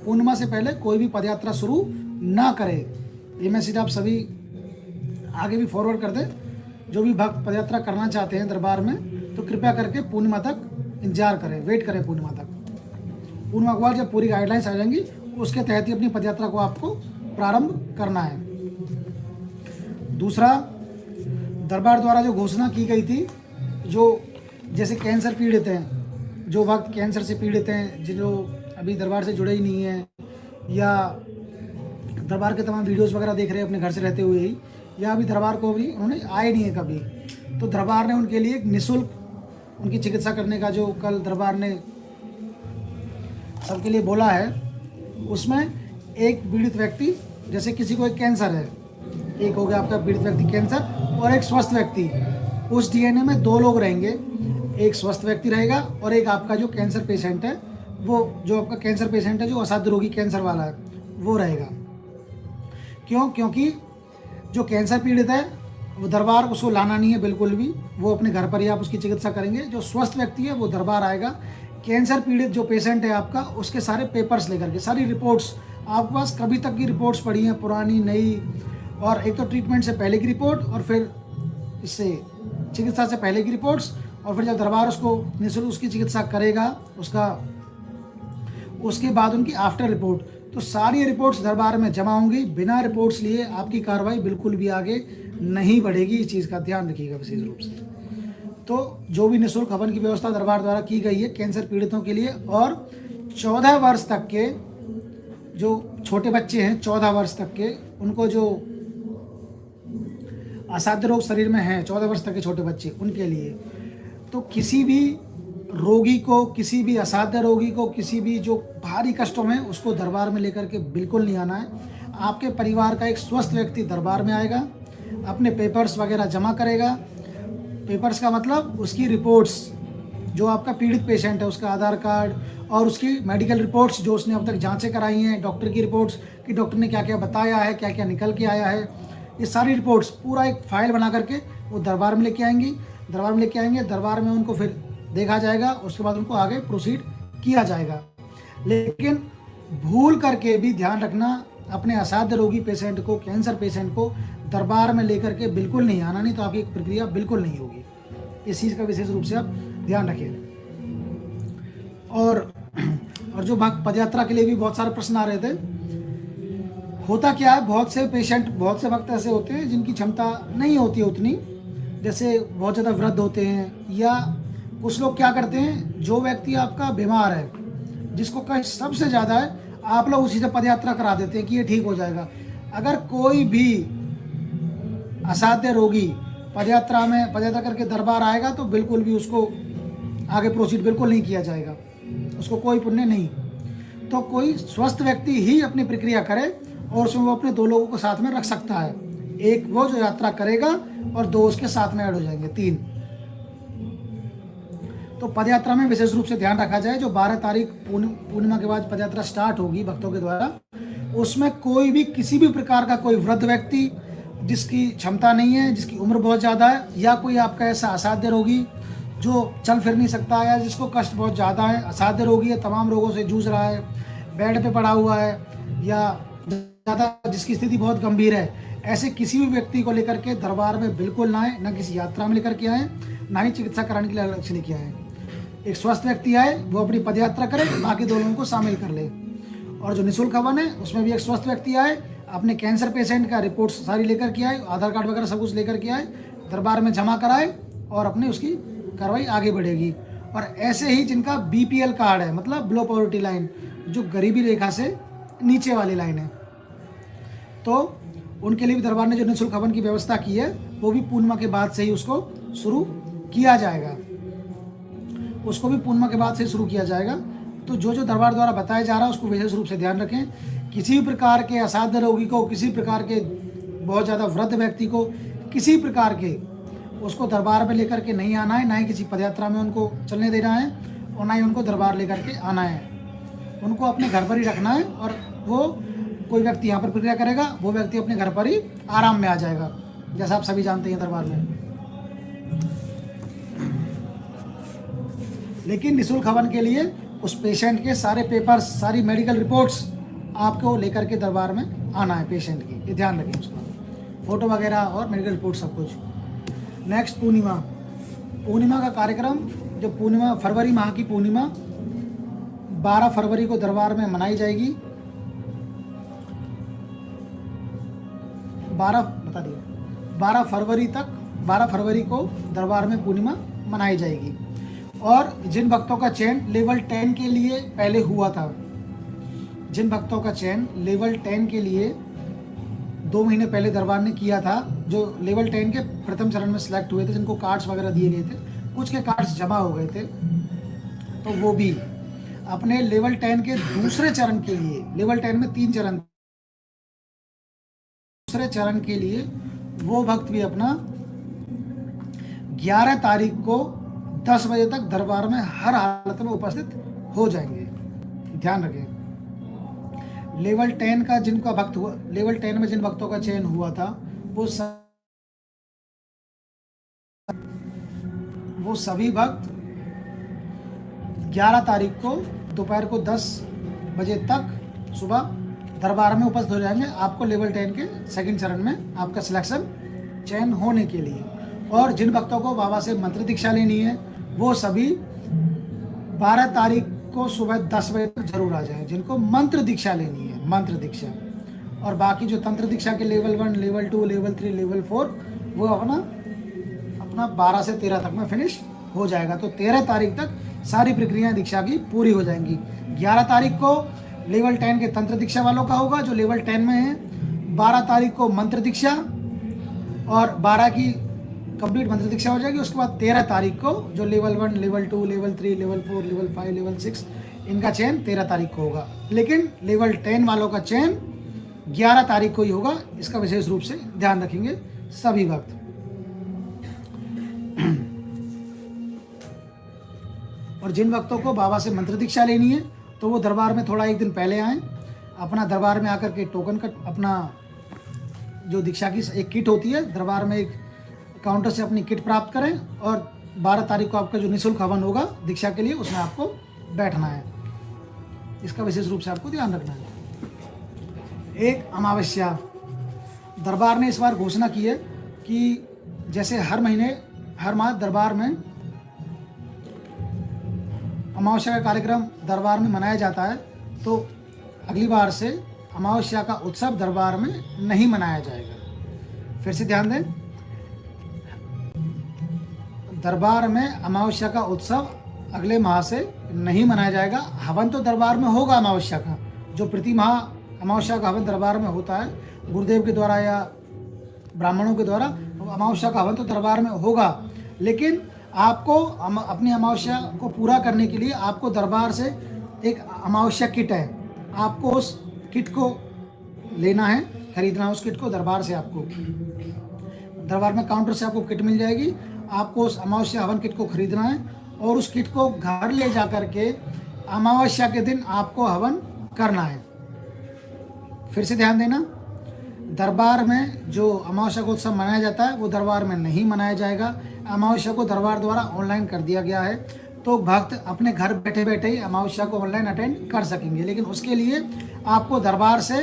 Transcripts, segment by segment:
पूर्णिमा से पहले कोई भी पदयात्रा शुरू ना करे। ये मैसेज आप सभी आगे भी फॉरवर्ड कर दें। जो भी भक्त पदयात्रा करना चाहते हैं दरबार में, तो कृपया करके पूर्णिमा तक इंतजार करें, वेट करें पूर्णिमा तक। पूर्णिमा के बाद जब पूरी गाइडलाइंस आ जाएंगी, उसके तहत ही अपनी पदयात्रा को आपको प्रारंभ करना है। दूसरा, दरबार द्वारा जो घोषणा की गई थी, जो जैसे कैंसर पीड़ित हैं, जो भक्त कैंसर से पीड़ित हैं, जो अभी दरबार से जुड़े ही नहीं हैं, या दरबार के तमाम वीडियोस वगैरह देख रहे हैं अपने घर से रहते हुए ही, या अभी दरबार को भी उन्होंने आए नहीं है कभी, तो दरबार ने उनके लिए एक निःशुल्क उनकी चिकित्सा करने का जो कल दरबार ने सबके लिए बोला है, उसमें एक पीड़ित व्यक्ति, जैसे किसी को एक कैंसर है, एक हो गया आपका पीड़ित व्यक्ति कैंसर, और एक स्वस्थ व्यक्ति, उस डीएनए में 2 लोग रहेंगे, एक स्वस्थ व्यक्ति रहेगा और एक आपका जो कैंसर पेशेंट है, वो जो आपका कैंसर पेशेंट है, जो असाध्य रोगी कैंसर वाला है, वो रहेगा। क्यों? क्योंकि जो कैंसर पीड़ित है वो दरबार उसको लाना नहीं है बिल्कुल भी, वो अपने घर पर ही आप उसकी चिकित्सा करेंगे। जो स्वस्थ व्यक्ति है वो दरबार आएगा। कैंसर पीड़ित जो पेशेंट है आपका, उसके सारे पेपर्स लेकर के, सारी रिपोर्ट्स आपके पास कभी तक की रिपोर्ट्स पड़ी हैं, पुरानी नई, और एक तो ट्रीटमेंट से पहले की रिपोर्ट, और फिर इससे चिकित्सा से पहले की रिपोर्ट्स, और फिर जब दरबार उसको निःशुल्क उसकी चिकित्सा करेगा, उसके बाद उनकी आफ्टर रिपोर्ट, तो सारी रिपोर्ट्स दरबार में जमा होंगी। बिना रिपोर्ट्स लिए आपकी कार्रवाई बिल्कुल भी आगे नहीं बढ़ेगी। इस चीज़ का ध्यान रखिएगा विशेष रूप से। तो जो भी निःशुल्क हवन की व्यवस्था दरबार द्वारा की गई है कैंसर पीड़ितों के लिए, और 14 वर्ष तक के जो छोटे बच्चे हैं, 14 वर्ष तक के, उनको जो असाध्य रोग शरीर में हैं, 14 वर्ष तक के छोटे बच्चे, उनके लिए तो किसी भी रोगी को, किसी भी असाध्य रोगी को, किसी भी जो भारी कष्टों में, उसको दरबार में लेकर के बिल्कुल नहीं आना है। आपके परिवार का एक स्वस्थ व्यक्ति दरबार में आएगा, अपने पेपर्स वगैरह जमा करेगा। पेपर्स का मतलब उसकी रिपोर्ट्स, जो आपका पीड़ित पेशेंट है उसका आधार कार्ड और उसकी मेडिकल रिपोर्ट्स जो उसने अब तक जांचें कराई हैं, डॉक्टर की रिपोर्ट्स कि डॉक्टर ने क्या क्या बताया है, क्या क्या निकल के आया है, ये सारी रिपोर्ट्स पूरा एक फाइल बना करके वो दरबार में लेके आएंगे। दरबार में उनको फिर देखा जाएगा, उसके बाद उनको आगे प्रोसीड किया जाएगा। लेकिन भूल करके भी ध्यान रखना, अपने असाध्य रोगी पेशेंट को, कैंसर पेशेंट को दरबार में लेकर के बिल्कुल नहीं आना, नहीं तो आपकी प्रक्रिया बिल्कुल नहीं होगी। इस चीज़ का विशेष रूप से आप ध्यान रखिए। और जो भक्त पदयात्रा के लिए भी बहुत सारे प्रश्न आ रहे थे। होता क्या है, बहुत से पेशेंट, बहुत से भक्त ऐसे होते हैं जिनकी क्षमता नहीं होती है उतनी, जैसे बहुत ज़्यादा वृद्ध होते हैं, या कुछ लोग क्या करते हैं, जो व्यक्ति आपका बीमार है, जिसको कष्ट सबसे ज़्यादा है, आप लोग उसी से पदयात्रा करा देते हैं कि ये ठीक हो जाएगा। अगर कोई भी असाध्य रोगी पदयात्रा करके दरबार आएगा तो बिल्कुल भी उसको आगे प्रोसीड बिल्कुल नहीं किया जाएगा, उसको कोई पुण्य नहीं। तो कोई स्वस्थ व्यक्ति ही अपनी प्रक्रिया करे, और उसमें वो अपने 2 लोगों को साथ में रख सकता है। एक वो जो यात्रा करेगा और 2 उसके साथ में ऐड हो जाएंगे, 3। तो पदयात्रा में विशेष रूप से ध्यान रखा जाए, जो 12 तारीख पूर्णिमा के बाद पदयात्रा स्टार्ट होगी भक्तों के द्वारा, उसमें कोई भी किसी भी प्रकार का कोई वृद्ध व्यक्ति जिसकी क्षमता नहीं है, जिसकी उम्र बहुत ज़्यादा है, या कोई आपका ऐसा असाध्य रोगी जो चल फिर नहीं सकता है, या जिसको कष्ट बहुत ज़्यादा है, असाध्य रोगी है, तमाम रोगों से जूझ रहा है, बेड पे पड़ा हुआ है, या ज़्यादा जिसकी स्थिति बहुत गंभीर है, ऐसे किसी भी व्यक्ति को लेकर के दरबार में बिल्कुल ना आए, ना किसी यात्रा में लेकर के आए, ना ही चिकित्सा कराने के लिए अलग से लेके आए। एक स्वस्थ व्यक्ति आए, वो अपनी पदयात्रा करे, बाकी 2 लोगों को शामिल कर ले। और जो निःशुल्क हवन है उसमें भी एक स्वस्थ व्यक्ति आए, अपने कैंसर पेशेंट का रिपोर्ट्स सारी लेकर के आए, आधार कार्ड वगैरह सब कुछ लेकर के आए, दरबार में जमा कराए, और अपने उसकी कार्रवाई आगे बढ़ेगी। और ऐसे ही जिनका BPL कार्ड है, मतलब बिलो पॉवर्टी लाइन, जो गरीबी रेखा से नीचे वाली लाइन है, तो उनके लिए भी दरबार ने जो निःशुल्क हवन की व्यवस्था की है, वो भी पूर्णिमा के बाद से ही उसको शुरू किया जाएगा, उसको भी पूर्णिमा के बाद से शुरू किया जाएगा। तो जो जो दरबार द्वारा बताया जा रहा है उसको विशेष रूप से ध्यान रखें। किसी भी प्रकार के असाध्य रोगी को, किसी प्रकार के बहुत ज़्यादा वृद्ध व्यक्ति को, किसी प्रकार के उसको दरबार में लेकर के नहीं आना है, ना ही किसी पदयात्रा में उनको चलने देना है, और ना ही उनको दरबार लेकर के आना है। उनको अपने घर पर ही रखना है, और वो कोई व्यक्ति यहाँ पर प्रक्रिया करेगा, वो व्यक्ति अपने घर पर ही आराम में आ जाएगा, जैसा आप सभी जानते हैं दरबार में। लेकिन निःशुल्क हवन के लिए उस पेशेंट के सारे पेपर्स, सारी मेडिकल रिपोर्ट्स आपको लेकर के दरबार में आना है पेशेंट की, ये ध्यान रखें उसका, फ़ोटो वगैरह और मेडिकल रिपोर्ट सब कुछ। नेक्स्ट पूर्णिमा। पूर्णिमा का कार्यक्रम, जो पूर्णिमा फरवरी माह की पूर्णिमा 12 फरवरी को दरबार में मनाई जाएगी। 12 फरवरी तक, 12 फरवरी को दरबार में पूर्णिमा मनाई जाएगी। और जिन भक्तों का चयन लेवल 10 के लिए पहले हुआ था, जिन भक्तों का चयन लेवल 10 के लिए 2 महीने पहले दरबार ने किया था, जो लेवल 10 के प्रथम चरण में सिलेक्ट हुए थे, जिनको कार्ड्स वगैरह दिए गए थे, कुछ के कार्ड्स जमा हो गए थे, तो वो भी अपने लेवल 10 के दूसरे चरण के लिए, लेवल 10 में 3 चरण, दूसरे चरण के लिए वो भक्त भी अपना 11 तारीख को 10 बजे तक दरबार में हर हालत में उपस्थित हो जाएंगे। ध्यान रखें, लेवल 10 का जिनका भक्त हुआ, लेवल 10 में जिन भक्तों का चयन हुआ था, वो सभी भक्त 11 तारीख को दोपहर को 10 बजे तक सुबह दरबार में उपस्थित हो जाएंगे, आपको लेवल 10 के सेकंड चरण में आपका सिलेक्शन चयन होने के लिए। और जिन भक्तों को बाबा से मंत्र दीक्षा लेनी है, वो सभी 12 तारीख को सुबह 10 बजे तक जरूर आ जाएं, जिनको मंत्र दीक्षा लेनी है, मंत्र दीक्षा। और बाकी जो तंत्र दीक्षा के लेवल 1, लेवल 2, लेवल 3, लेवल 4, वो अपना 12 से 13 तक में फिनिश हो जाएगा। तो 13 तारीख तक सारी प्रक्रियाएं दीक्षा की पूरी हो जाएंगी। 11 तारीख को लेवल 10 के तंत्र दीक्षा वालों का होगा, जो लेवल 10 में है। 12 तारीख को मंत्र दीक्षा, और 12 की कंप्लीट मंत्र दीक्षा हो जाएगी। उसके बाद 13 तारीख को जो level 1, level 2, level 3, level 4, level 5, level 6, इनका चयन 13 तारीख को होगा। लेकिन लेवल 10 वालों का चयन 11 तारीख को ही होगा, इसका विशेष रूप से ध्यान रखेंगे सभी भक्त। और जिन भक्तों को बाबा से मंत्र दीक्षा लेनी है, तो वो दरबार में थोड़ा एक दिन पहले आएँ, अपना दरबार में आकर के टोकन का, अपना जो दीक्षा की एक किट होती है, दरबार में एक काउंटर से अपनी किट प्राप्त करें। और 12 तारीख को आपका जो निःशुल्क हवन होगा दीक्षा के लिए, उसमें आपको बैठना है, इसका विशेष रूप से आपको ध्यान रखना है। एक अमावस्या, दरबार ने इस बार घोषणा की है कि जैसे हर महीने, हर माह दरबार में अमावस्या का कार्यक्रम दरबार में मनाया जाता है, तो अगली बार से अमावस्या का उत्सव दरबार में नहीं मनाया जाएगा। फिर से ध्यान दें, दरबार में अमावस्या का उत्सव अगले माह से नहीं मनाया जाएगा। हवन तो दरबार में होगा अमावस्या का, जो प्रति माह अमावस्या का हवन दरबार में होता है गुरुदेव के द्वारा या ब्राह्मणों के द्वारा, अमावस्या का हवन तो दरबार में होगा। लेकिन आपको अपनी अमावस्या को पूरा करने के लिए आपको दरबार से एक अमावस्या किट है, आपको उस किट को लेना है, खरीदना है उस किट को दरबार से। आपको दरबार में काउंटर से आपको किट मिल जाएगी, आपको उस अमावस्या हवन किट को खरीदना है और उस किट को घर ले जा कर के अमावस्या के दिन आपको हवन करना है। फिर से ध्यान देना, दरबार में जो अमावस्या का उत्सव मनाया जाता है वो दरबार में नहीं मनाया जाएगा। अमावस्या को दरबार द्वारा ऑनलाइन कर दिया गया है, तो भक्त अपने घर बैठे बैठे ही अमावस्या को ऑनलाइन अटेंड कर सकेंगे। लेकिन उसके लिए आपको दरबार से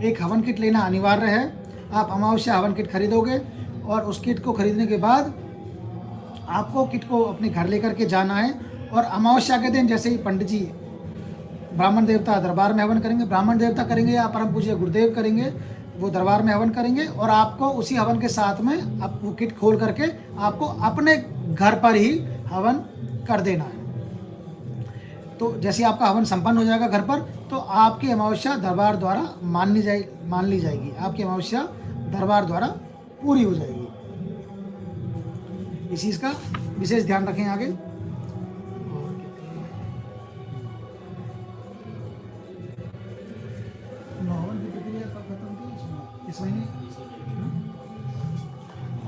एक हवन किट लेना अनिवार्य है। आप अमावस्या हवन किट खरीदोगे और उस किट को खरीदने के बाद आपको किट को अपने घर लेकर के जाना है। और अमावस्या के दिन जैसे ही पंडित जी, ब्राह्मण देवता दरबार में हवन करेंगे, ब्राह्मण देवता करेंगे या परम पूज्य गुरुदेव करेंगे, वो दरबार में हवन करेंगे और आपको उसी हवन के साथ में आप वो किट खोल करके आपको अपने घर पर ही हवन कर देना है। तो जैसे आपका हवन संपन्न हो जाएगा घर पर, तो आपकी अमावस्या दरबार द्वारा मान ली जाएगी, आपकी अमावस्या दरबार द्वारा पूरी हो जाएगी। इस चीज़ का विशेष ध्यान रखें आगे।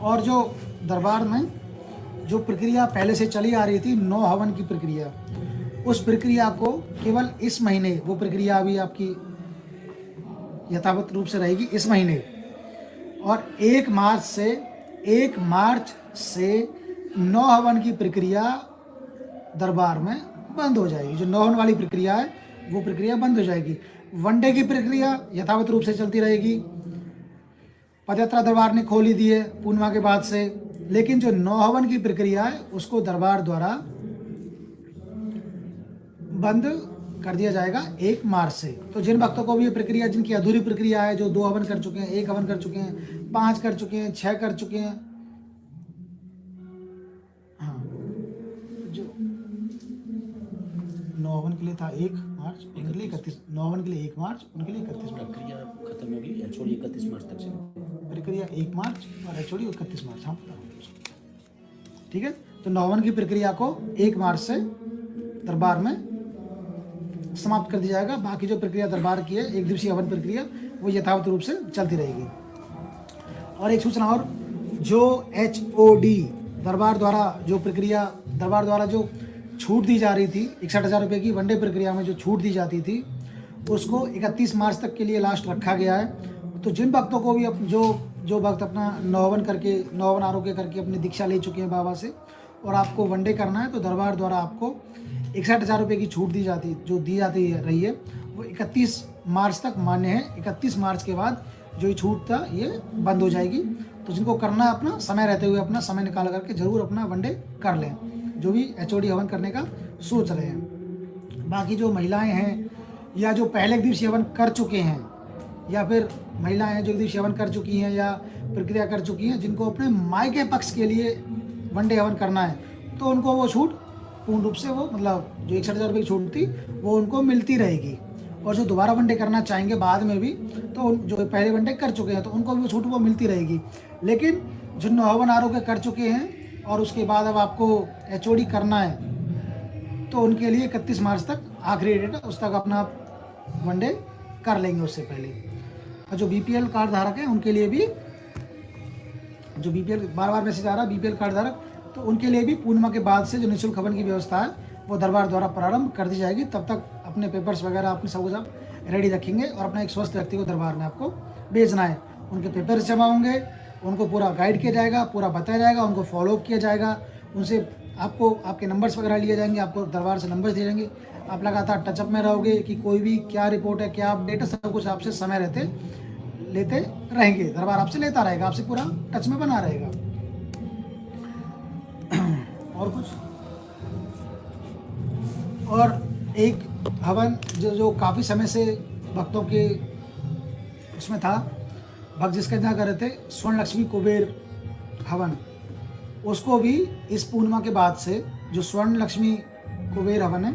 और जो दरबार में जो प्रक्रिया पहले से चली आ रही थी, 9 हवन की प्रक्रिया, उस प्रक्रिया को केवल इस महीने, वो प्रक्रिया अभी आपकी यथावत रूप से रहेगी इस महीने। और 1 मार्च से 9 हवन की प्रक्रिया दरबार में बंद हो जाएगी। जो 9 हवन वाली प्रक्रिया है वो प्रक्रिया बंद हो जाएगी। वनडे की प्रक्रिया यथावत रूप से चलती रहेगी। पदयात्रा दरबार ने खोली दी है पूर्णिमा के बाद से, लेकिन जो 9 हवन की प्रक्रिया है उसको दरबार द्वारा बंद कर दिया जाएगा 1 मार्च से। तो जिन भक्तों को भी ये प्रक्रिया, जिनकी अधूरी प्रक्रिया है, जो 2 हवन कर चुके हैं, 1 हवन कर चुके हैं, 5 कर चुके हैं, 6 कर चुके हैं, हाँ, जो 9 हवन के लिए था 1 मार्च, उनके लिए 31, 9 हवन के लिए 1 मार्च, उनके लिए 31 मार्च। प्रक्रिया खत्म होगी, एचओडी 31 मार्च तक चलेगी। प्रक्रिया 1 मार्च और एचओडी 31 मार्च, हाँ पता है। ठीक है, तो 9 हवन की प्रक्रिया को 1 मार्च से दरबार में समाप्त कर दिया जाएगा। बाकी जो प्रक्रिया दरबार की है, 1 दिवसीय हवन प्रक्रिया, वो यथावत रूप से चलती रहेगी। और एक सूचना और, जो एचओडी दरबार द्वारा जो प्रक्रिया, दरबार द्वारा जो छूट दी जा रही थी 61,000 रुपये की वनडे प्रक्रिया में जो छूट दी जाती थी, उसको 31 मार्च तक के लिए लास्ट रखा गया है। तो जिन भक्तों को भी जो भक्त अपना 9 हवन करके, 9 हवन आरोग्य करके अपनी दीक्षा ले चुके हैं बाबा से, और आपको वनडे करना है, तो दरबार द्वारा आपको 61,000 रुपये की छूट दी जाती रही है, वो 31 मार्च तक मान्य है। 31 मार्च के बाद जो ये छूट था ये बंद हो जाएगी। तो जिनको करना है अपना समय रहते हुए अपना समय निकाल करके जरूर अपना वनडे कर लें, जो भी एचओडी हवन करने का सोच रहे हैं। बाकी जो महिलाएं हैं या जो पहले 1 दिवसीय हवन कर चुके हैं, या फिर महिलाएं जो 1 दिवसीय हवन कर चुकी हैं या प्रक्रिया कर चुकी हैं, जिनको अपने मायके पक्ष के लिए वनडे हवन करना है, तो उनको वो छूट पूर्ण रूप से, वो मतलब जो 61,000 रुपये की छूट थी वो उनको मिलती रहेगी। और जो दोबारा वनडे करना चाहेंगे बाद में भी, तो जो पहले वनडे कर चुके हैं तो उनको भी वो छूट वो मिलती रहेगी। लेकिन जो 9 हवन आरोग्य कर चुके हैं और उसके बाद अब आपको एचओडी करना है, तो उनके लिए 31 मार्च तक आखिरी डेट है, उस तक अपना वनडे कर लेंगे उससे पहले। और जो बीपीएल कार्ड धारक हैं उनके लिए भी, जो बीपीएल बार मैसेज आ रहा है बीपीएल कार्ड धारक, तो उनके लिए भी पूर्णिमा के बाद से जो निःशुल्क हवन की व्यवस्था है वो दरबार द्वारा प्रारंभ कर दी जाएगी। तब तक अपने पेपर्स वगैरह अपने सब कुछ आप रेडी रखेंगे और अपना एक स्वस्थ व्यक्ति को दरबार में आपको भेजना है। उनके पेपर्स जमा होंगे, उनको पूरा गाइड किया जाएगा, पूरा बताया जाएगा, उनको फॉलो किया जाएगा, उनसे आपको आपके नंबर्स वगैरह लिए जाएंगे, आपको दरबार से नंबर्स दिए जाएंगे। आप लगातार टचअप में रहोगे कि कोई भी क्या रिपोर्ट है, क्या अपडेट है, सब कुछ आपसे समय रहते लेते रहेंगे। दरबार आपसे लेता रहेगा, आपसे पूरा टच में बना रहेगा। और कुछ, और एक हवन जो काफ़ी समय से भक्तों के उसमें था, भक्त जिसका इंतजार कर रहे थे, स्वर्ण लक्ष्मी कुबेर हवन, उसको भी इस पूर्णिमा के बाद से, जो स्वर्ण लक्ष्मी कुबेर हवन है,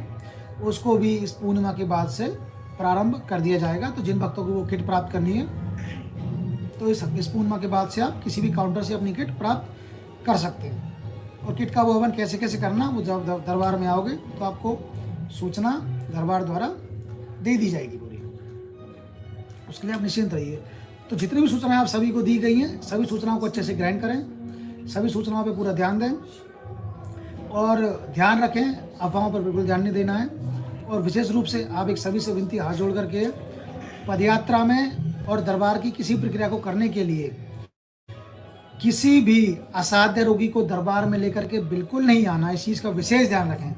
उसको भी इस पूर्णिमा के बाद से प्रारंभ कर दिया जाएगा। तो जिन भक्तों को वो किट प्राप्त करनी है, तो इस पूर्णिमा के बाद से आप किसी भी काउंटर से अपनी किट प्राप्त कर सकते हैं। और किट का वो हवन कैसे कैसे करना, वो जब दरबार में आओगे तो आपको सूचना दरबार द्वारा दे दी जाएगी पूरी, उसके लिए आप निश्चिंत रहिए। तो जितनी भी सूचनाएं आप सभी को दी गई हैं, सभी सूचनाओं को अच्छे से ग्रहण करें, सभी सूचनाओं पे पूरा ध्यान दें और ध्यान रखें, अफवाहों पर बिल्कुल ध्यान नहीं देना है। और विशेष रूप से आप एक सभी से विनती हाथ जोड़ करके, पदयात्रा में और दरबार की किसी प्रक्रिया को करने के लिए किसी भी असाध्य रोगी को दरबार में लेकर के बिल्कुल नहीं आना, इस चीज़ का विशेष ध्यान रखें।